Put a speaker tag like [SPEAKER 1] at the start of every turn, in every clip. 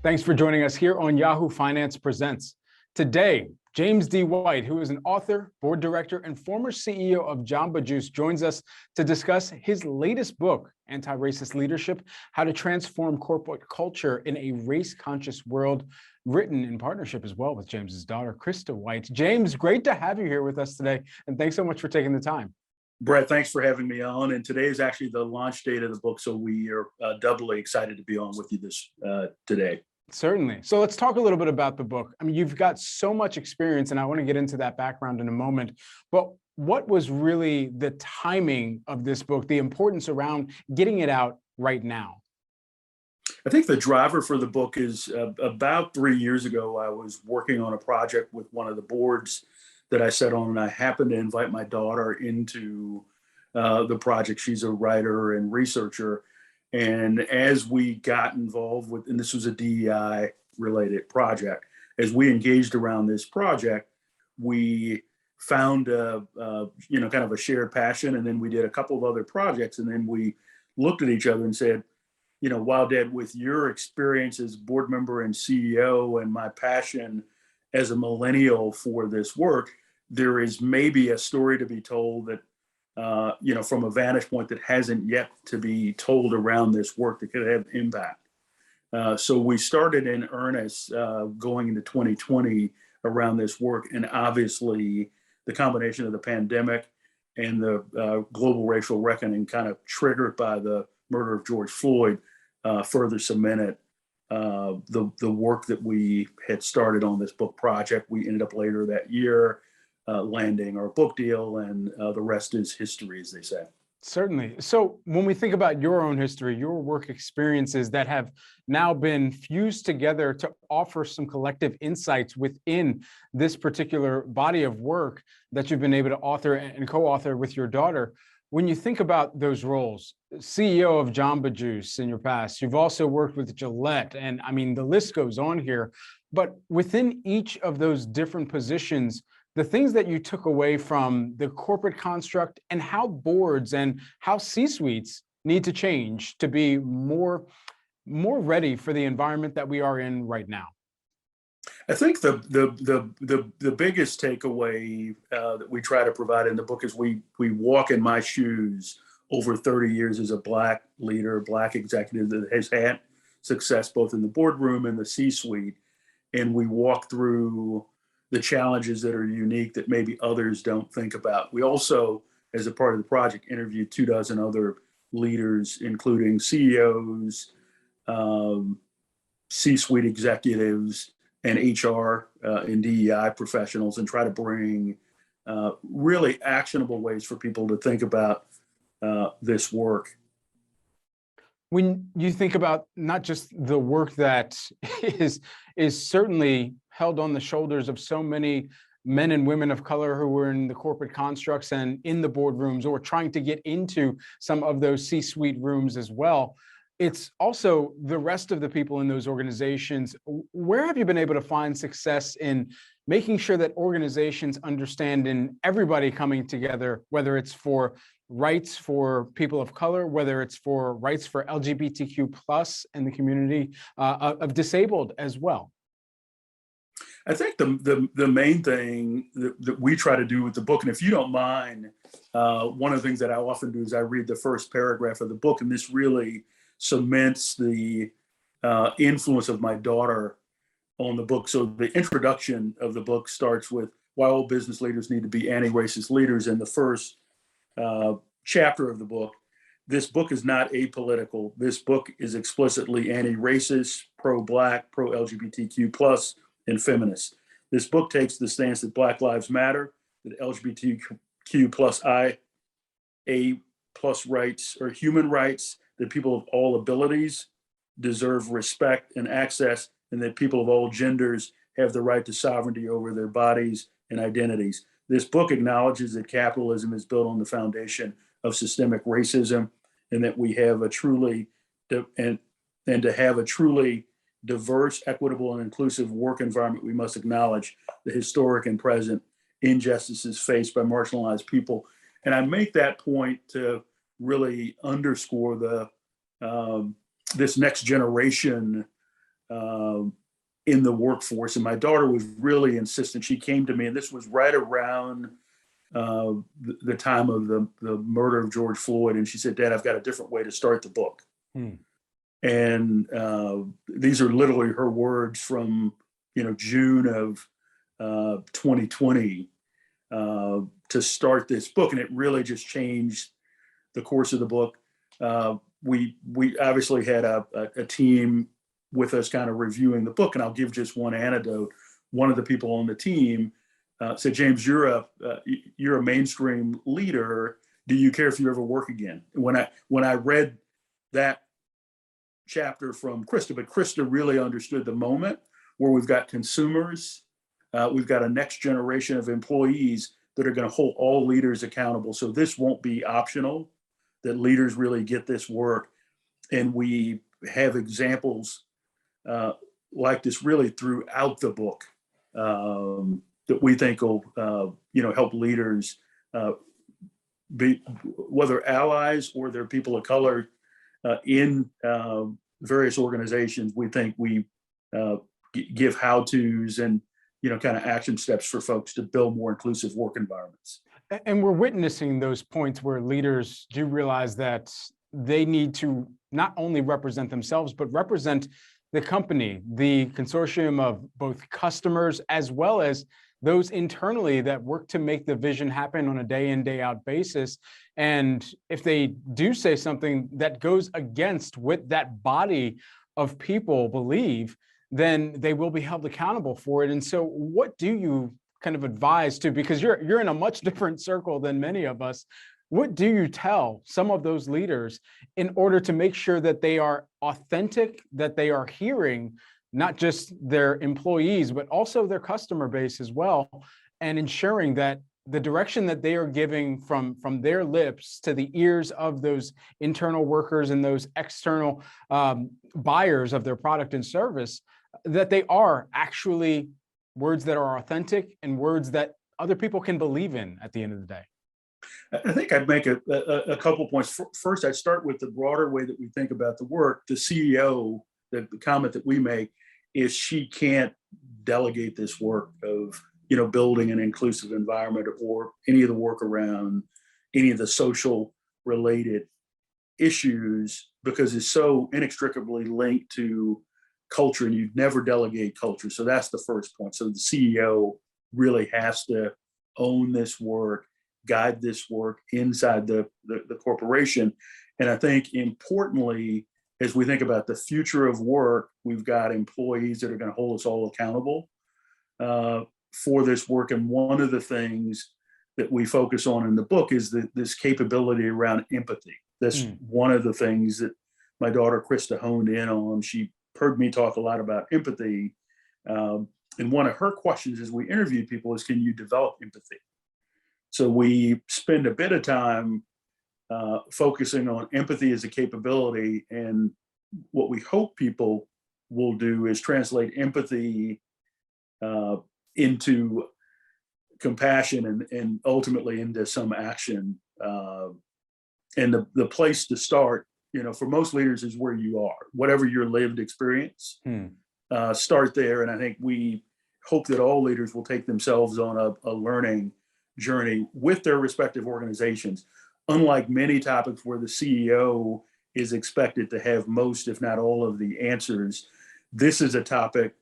[SPEAKER 1] Thanks for joining us here on Yahoo Finance Presents. Today, James D. White, who is an author, board director, and former CEO of Jamba Juice, joins us to discuss his latest book, Anti-Racist Leadership: How to Transform Corporate Culture in a Race-Conscious World, written in partnership as well with James's daughter, Krista White. James, great to have you here with us today, and thanks so much for taking the time.
[SPEAKER 2] Brett, thanks for having me on. And today is actually the launch date of the book, so we are doubly excited to be on with you today.
[SPEAKER 1] Certainly. So let's talk a little bit about the book. I mean, you've got so much experience, and I want to get into that background in a moment. But what was really the timing of this book, the importance around getting it out right now?
[SPEAKER 2] I think the driver for the book is about 3 years ago, I was working on a project with one of the boards that I sat on, and I happened to invite my daughter into the project. She's a writer and researcher. And as we got involved with, and this was a DEI related project, as we engaged around this project, we found kind of a shared passion. And then we did a couple of other projects. And then we looked at each other and said, wow, Dad, with your experience as board member and CEO and my passion as a millennial for this work, there is maybe a story to be told that from a vantage point that hasn't yet to be told around this work that could have impact. So we started in earnest going into 2020 around this work. And obviously the combination of the pandemic and the global racial reckoning kind of triggered by the murder of George Floyd further cemented the work that we had started on this book project. We ended up later that year landing our book deal, and the rest is history, as they say.
[SPEAKER 1] Certainly. So when we think about your own history, your work experiences that have now been fused together to offer some collective insights within this particular body of work that you've been able to author and co-author with your daughter, when you think about those roles, CEO of Jamba Juice in your past, you've also worked with Gillette, and I mean, the list goes on here. But within each of those different positions, the things that you took away from the corporate construct and how boards and how C-suites need to change to be more ready for the environment that we are in right now.
[SPEAKER 2] I think the biggest takeaway that we try to provide in the book is we walk in my shoes over 30 years as a Black leader, Black executive that has had success both in the boardroom and the C-suite, and we walk through the challenges that are unique that maybe others don't think about. We also, as a part of the project, interviewed 24 other leaders, including CEOs, C-suite executives, and HR and DEI professionals, and try to bring really actionable ways for people to think about this work.
[SPEAKER 1] When you think about not just the work that is certainly held on the shoulders of so many men and women of color who were in the corporate constructs and in the boardrooms or trying to get into some of those C-suite rooms as well, it's also the rest of the people in those organizations. Where have you been able to find success in making sure that organizations understand in everybody coming together, whether it's for rights for people of color, whether it's for rights for LGBTQ plus and the community of disabled as well?
[SPEAKER 2] I think the main thing that we try to do with the book, and if you don't mind, one of the things that I often do is I read the first paragraph of the book, and this really cements the influence of my daughter on the book. So the introduction of the book starts with why all business leaders need to be anti-racist leaders. In the first chapter of the book, this book is not apolitical. This book is explicitly anti-racist, pro-Black, pro-LGBTQ plus, and feminist. This book takes the stance that Black lives matter, that LGBTQ plus IA plus rights are human rights, that people of all abilities deserve respect and access, and that people of all genders have the right to sovereignty over their bodies and identities. This book acknowledges that capitalism is built on the foundation of systemic racism, and that we have a truly and to have a truly diverse, equitable, and inclusive work environment, we must acknowledge the historic and present injustices faced by marginalized people. And I make that point to really underscore the this next generation in the workforce. And my daughter was really insistent. She came to me, and this was right around the time of the murder of George Floyd. And she said, "Dad, I've got a different way to start the book." And these are literally her words from, June of 2020 to start this book. And it really just changed the course of the book. We obviously had a team with us kind of reviewing the book. And I'll give just one anecdote. One of the people on the team said, "James, you're a mainstream leader. Do you care if you ever work again?" When I read that chapter from Krista, but Krista really understood the moment where we've got consumers, we've got a next generation of employees that are going to hold all leaders accountable. So this won't be optional, that leaders really get this work. And we have examples like this really throughout the book that we think will, help leaders be, whether allies or they're people of color, in various organizations. We think we give how-tos and kind of action steps for folks to build more inclusive work environments.
[SPEAKER 1] And we're witnessing those points where leaders do realize that they need to not only represent themselves, but represent the company, the consortium of both customers, as well as those internally that work to make the vision happen on a day in, day out basis. And if they do say something that goes against what that body of people believe, then they will be held accountable for it. And so what do you kind of advise to, because you're in a much different circle than many of us, what do you tell some of those leaders in order to make sure that they are authentic, that they are hearing not just their employees, but also their customer base as well, and ensuring that the direction that they are giving from their lips to the ears of those internal workers and those external buyers of their product and service, that they are actually words that are authentic and words that other people can believe in at the end of the day?
[SPEAKER 2] I think I'd make a couple points. First, I'd start with the broader way that we think about the work. The CEO, the comment that we make is she can't delegate this work of building an inclusive environment or any of the work around any of the social related issues, because it's so inextricably linked to culture, and you'd never delegate culture. So that's the first point. So the CEO really has to own this work, guide this work inside the corporation. And I think importantly, as we think about the future of work, we've got employees that are going to hold us all accountable for this work. And one of the things that we focus on in the book is this capability around empathy. That's one of the things that my daughter Krista honed in on. She heard me talk a lot about empathy. And one of her questions as we interviewed people is, can you develop empathy? So we spend a bit of time focusing on empathy as a capability. And what we hope people will do is translate empathy into compassion and ultimately into some action. And the place to start, for most leaders is where you are, whatever your lived experience, start there. And I think we hope that all leaders will take themselves on a learning journey with their respective organizations. Unlike many topics where the CEO is expected to have most, if not all, of the answers, this is a topic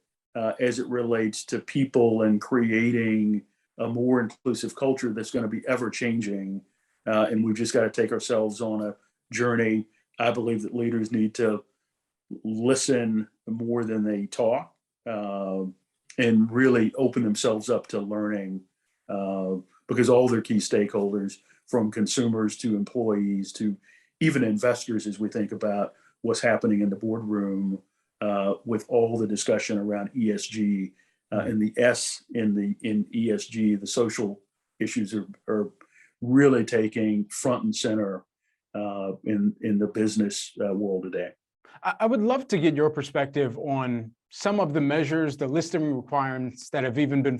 [SPEAKER 2] as it relates to people and creating a more inclusive culture that's going to be ever changing. And we've just got to take ourselves on a journey. I believe that leaders need to listen more than they talk, and really open themselves up to learning, because all their key stakeholders, from consumers to employees to even investors, as we think about what's happening in the boardroom with all the discussion around ESG and the S in ESG, the social issues are really taking front and center in the business world today.
[SPEAKER 1] I would love to get your perspective on some of the measures, the listing requirements that have even been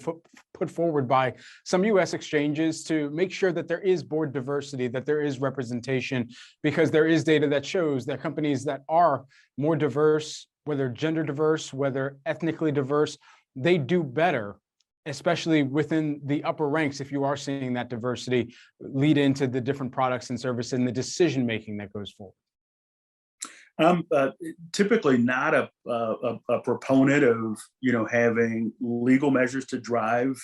[SPEAKER 1] put forward by some U.S. exchanges to make sure that there is board diversity, that there is representation, because there is data that shows that companies that are more diverse whether gender diverse, whether ethnically diverse, they do better, especially within the upper ranks, if you are seeing that diversity lead into the different products and services and the decision making that goes forward?
[SPEAKER 2] I'm typically not a proponent of having legal measures to drive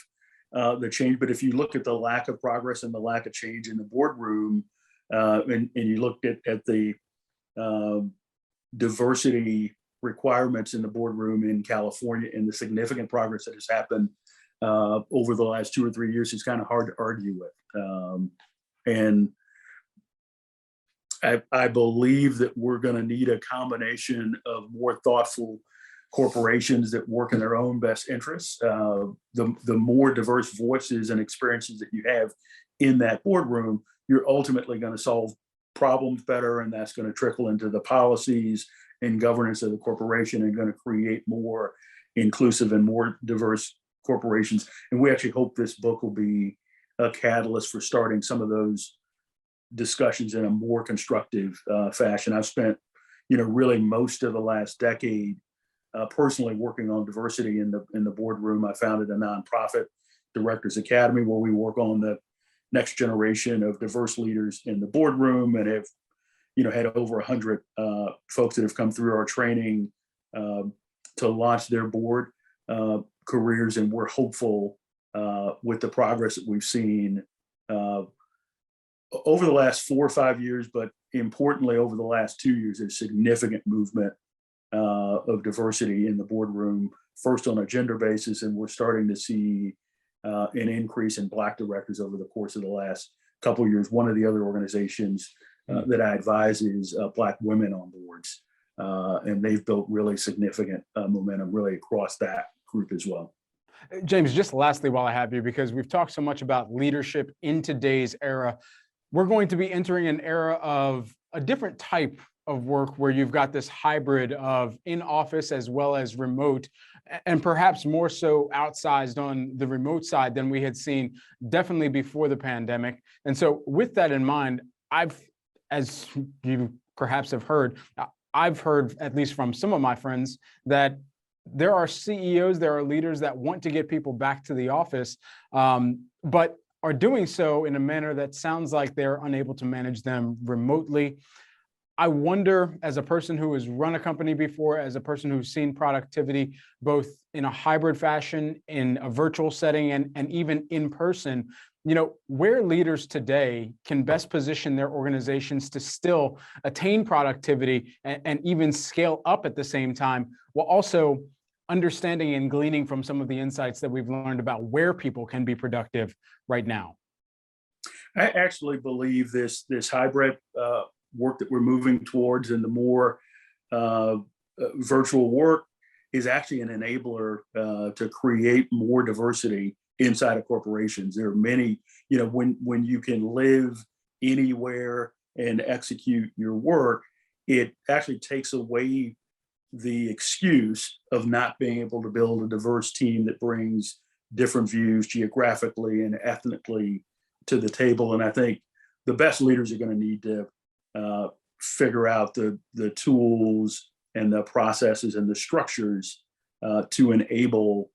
[SPEAKER 2] the change, but if you look at the lack of progress and the lack of change in the boardroom, and you looked at the diversity requirements in the boardroom in California and the significant progress that has happened over the last 2 or 3 years, it's kind of hard to argue with. And I believe that we're going to need a combination of more thoughtful corporations that work in their own best interests. The more diverse voices and experiences that you have in that boardroom, you're ultimately going to solve problems better, and that's going to trickle into the policies and governance of the corporation and going to create more inclusive and more diverse corporations. And we actually hope this book will be a catalyst for starting some of those discussions in a more constructive fashion. I've spent, really most of the last decade personally working on diversity in the boardroom. I founded a nonprofit, Directors Academy, where we work on the next generation of diverse leaders in the boardroom, and have, had over 100 folks that have come through our training to launch their board careers, and we're hopeful with the progress that we've seen over the last 4 or 5 years, but importantly over the last 2 years, a significant movement of diversity in the boardroom, first on a gender basis, and we're starting to see an increase in Black directors over the course of the last couple of years. One of the other organizations that I advise is Black Women on Boards, and they've built really significant momentum really across that group as well.
[SPEAKER 1] James, just lastly, while I have you, because we've talked so much about leadership in today's era, we're going to be entering an era of a different type of work where you've got this hybrid of in office as well as remote, and perhaps more so outsized on the remote side than we had seen definitely before the pandemic. And so with that in mind, as you perhaps have heard, I've heard, at least from some of my friends, that there are CEOs, there are leaders that want to get people back to the office, but are doing so in a manner that sounds like they're unable to manage them remotely. I wonder, as a person who has run a company before, as a person who's seen productivity both in a hybrid fashion, in a virtual setting, and even in person, where leaders today can best position their organizations to still attain productivity and even scale up at the same time, while also understanding and gleaning from some of the insights that we've learned about where people can be productive right now.
[SPEAKER 2] I actually believe this hybrid work that we're moving towards, and the more virtual work, is actually an enabler to create more diversity inside of corporations. There are many, when you can live anywhere and execute your work, it actually takes away the excuse of not being able to build a diverse team that brings different views geographically and ethnically to the table. And I think the best leaders are going to need to figure out the tools and the processes and the structures to enable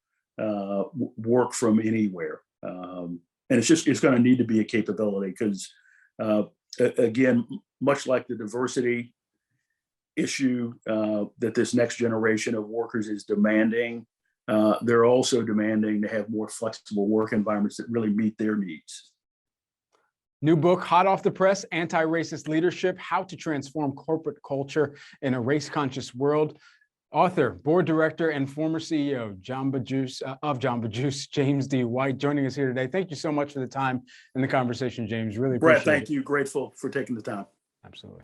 [SPEAKER 2] work from anywhere. And it's going to need to be a capability, because again, much like the diversity issue that this next generation of workers is demanding, they're also demanding to have more flexible work environments that really meet their needs.
[SPEAKER 1] New book, hot off the press, Anti-Racist Leadership: How to Transform Corporate Culture in a Race-Conscious World. Author, board director, and former CEO of Jamba Juice, James D. White, joining us here today. Thank you so much for the time and the conversation, James. Really appreciate it.
[SPEAKER 2] Brett, thank you. Grateful for taking the time.
[SPEAKER 1] Absolutely.